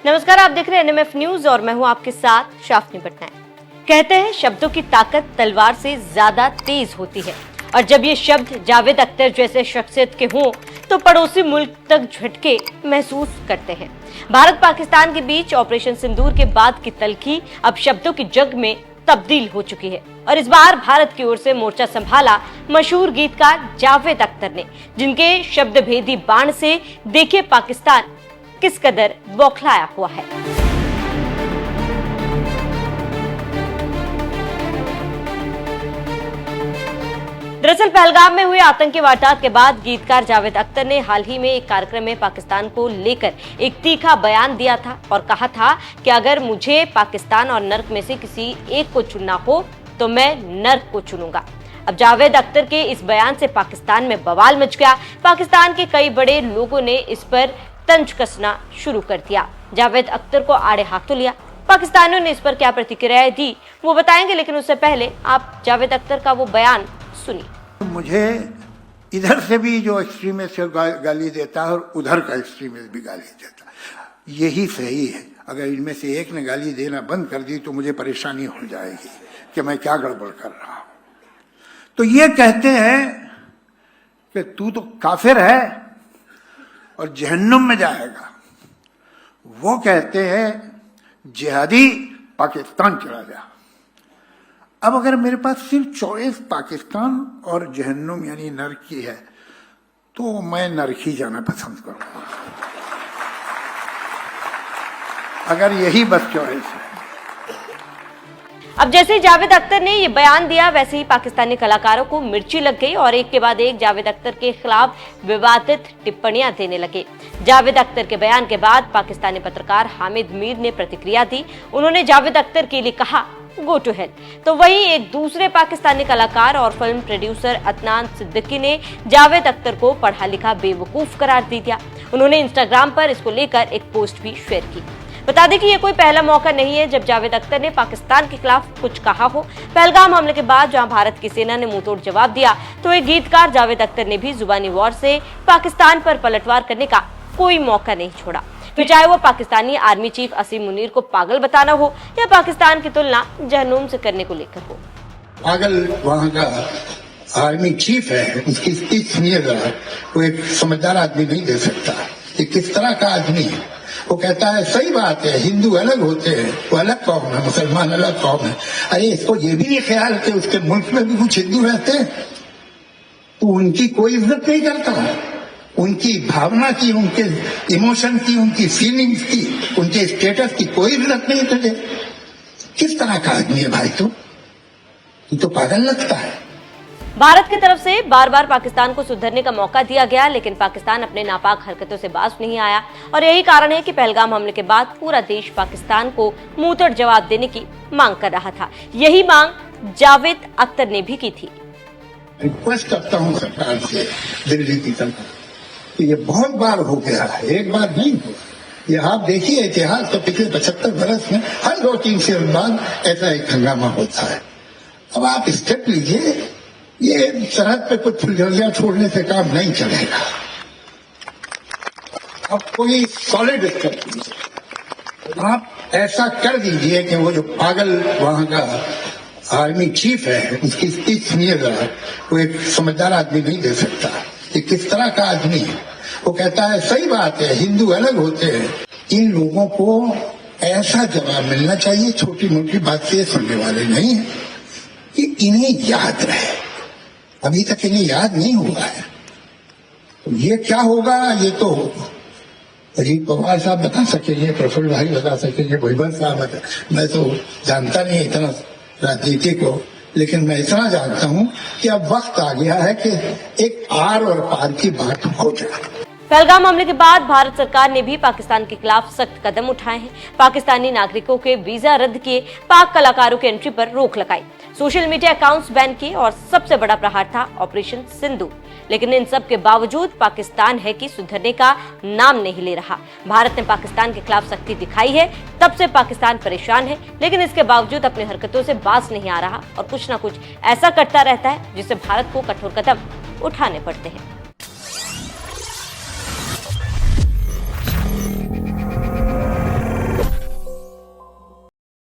नमस्कार, आप देख रहे हैं एनएमएफ न्यूज और मैं हूं आपके साथ शाफनी पटनायक। कहते हैं शब्दों की ताकत तलवार से ज्यादा तेज होती है और जब ये शब्द जावेद अख्तर जैसे शख्सियत के हों तो पड़ोसी मुल्क तक झटके महसूस करते हैं। भारत पाकिस्तान के बीच ऑपरेशन सिंदूर के बाद की तल्खी अब शब्दों की जंग में तब्दील हो चुकी है और इस बार भारत की ओर से मोर्चा संभाला मशहूर गीतकार जावेद अख्तर ने, जिनके शब्द भेदी बाण से देखिए पाकिस्तान किस कदर बौखलाया हुआ है। दरअसल पहलगाम में हुए आतंकी वारदात के बाद गीतकार जावेद अख्तर ने हाल ही में एक कार्यक्रम में पाकिस्तान को लेकर एक तीखा बयान दिया था और कहा था कि अगर मुझे पाकिस्तान और नर्क में से किसी एक को चुनना हो तो मैं नर्क को चुनूंगा। अब जावेद अख्तर के इस बयान से पाकिस्तान में बवाल मच गया। पाकिस्तान के कई बड़े लोगों ने इस पर तंज कसना शुरू कर दिया। जावेद अख्तर को आड़े हाथों लिया। पाकिस्तानियों ने इस पर क्या प्रतिक्रियाएं दी वो बताएंगे, लेकिन उससे पहले आप जावेद अख्तर का वो बयान सुनिए। मुझे इधर से भी जो एक्सट्रीमिस्ट गाली देता है और उधर का एक्सट्रीमिस्ट भी गाली देता है, यही सही है। अगर इनमें से एक ने गाली देना बंद कर दी तो मुझे परेशानी हो जाएगी कि मैं क्या गड़बड़ कर रहा हूं। तो ये कहते हैं कि तू तो काफिर है और जहन्नुम में जाएगा। वो कहते हैं जिहादी, पाकिस्तान चला जा। अब अगर मेरे पास सिर्फ चॉइस पाकिस्तान और जहन्नुम यानी नर्क की है तो मैं नर्क ही जाना पसंद करूंगा, अगर यही बस चॉइस है। अब जैसे ही जावेद अख्तर ने ये बयान दिया वैसे ही पाकिस्तानी कलाकारों को मिर्ची लग गई और एक के बाद एक जावेद अख्तर के खिलाफ विवादित टिप्पणियां देने लगे। जावेद अख्तर के बयान के बाद पाकिस्तानी पत्रकार हामिद मीर ने प्रतिक्रिया दी। उन्होंने जावेद अख्तर के लिए कहा गो टू हेल। तो वहीं एक दूसरे पाकिस्तानी कलाकार और फिल्म प्रोड्यूसर अदनान सिद्दीकी ने जावेद अख्तर को पढ़ा लिखा बेवकूफ करार दे दिया। उन्होंने इंस्टाग्राम पर इसको लेकर एक पोस्ट भी शेयर की। बता दें कि ये कोई पहला मौका नहीं है जब जावेद अख्तर ने पाकिस्तान के खिलाफ कुछ कहा हो। पहलगाम हमले के बाद जहां भारत की सेना ने मुंहतोड़ जवाब दिया तो एक गीतकार जावेद अख्तर ने भी जुबानी वार से पाकिस्तान पर पलटवार करने का कोई मौका नहीं छोड़ा। फिर चाहे वो पाकिस्तानी आर्मी चीफ असीम मुनीर को पागल बताना हो या पाकिस्तान की तुलना जहन्नुम से करने को लेकर हो। पागल वहाँ का आर्मी चीफ है, उसकी स्पीच सुनिएगा, वो एक समझदार आदमी नहीं दे सकता। ये किस तरह का आदमी है? वो कहता है सही बात है, हिंदू अलग होते हैं, वो अलग कौम है, मुसलमान अलग कौम है। अरे इसको ये भी ये ख्याल है कि उसके मुल्क में भी कुछ हिंदू रहते हैं तो उनकी कोई इज्जत नहीं करता। उनकी भावना की, उनके इमोशन की, उनकी फीलिंग्स की, उनके स्टेटस की कोई इज्जत नहीं करते। किस तरह का आदमी है भाई? तो पागल लगता है। भारत की तरफ से बार बार पाकिस्तान को सुधरने का मौका दिया गया, लेकिन पाकिस्तान अपने नापाक हरकतों से बाज नहीं आया और यही कारण है कि पहलगाम हमले के बाद पूरा देश पाकिस्तान को मुंहतोड़ जवाब देने की मांग कर रहा था। यही मांग जावेद अख्तर ने भी की थी। रिक्वेस्ट करता हूँ सरकार से, दिल्ली की तरफ, ये बहुत बार हो गया है, एक बार नहीं हुआ। ये आप देखिए इतिहास तो पिछले 75 बरस में हर 2-3 साल बाद ऐसा एक हंगामा होता है। अब आप स्टेप लीजिए, ये सरहद पे कुछ फुलझड़ियां छोड़ने से काम नहीं चलेगा। अब कोई सॉलिड स्टेप लीजिए, आप ऐसा कर दीजिए कि वो जो पागल वहां का आर्मी चीफ है उसकी स्पीच सुनिएगा, वो एक समझदार आदमी नहीं दे सकता। ये किस तरह का आदमी है? वो कहता है सही बात है, हिंदू अलग होते हैं। इन लोगों को ऐसा जवाब मिलना चाहिए, छोटी मोटी बात से सुनने वाले नहीं है, कि इन्हें याद रहे। अभी तक इन्हें याद नहीं हुआ है। तो ये क्या होगा ये तो अजीत पवार साहब बता सकेंगे, प्रफुल्ल भाई बता सकेंगे, भुजबल साहब बता, मैं तो जानता नहीं इतना राजनीति को, लेकिन मैं इतना जानता हूं कि अब वक्त आ गया है कि एक आर और पार की बात हो जाए। पहलगाम हमले के बाद भारत सरकार ने भी पाकिस्तान के खिलाफ सख्त कदम उठाए हैं। पाकिस्तानी नागरिकों के वीजा रद्द किए, पाक कलाकारों के एंट्री पर रोक लगाई, सोशल मीडिया अकाउंट्स बैन किए और सबसे बड़ा प्रहार था ऑपरेशन सिंदूर। लेकिन इन सब के बावजूद पाकिस्तान है कि सुधरने का नाम नहीं ले रहा। भारत ने पाकिस्तान के खिलाफ सख्ती दिखाई है, तब से पाकिस्तान परेशान है, लेकिन इसके बावजूद अपनी हरकतों से बाज नहीं आ रहा और कुछ न कुछ ऐसा करता रहता है जिससे भारत को कठोर कदम उठाने पड़ते हैं।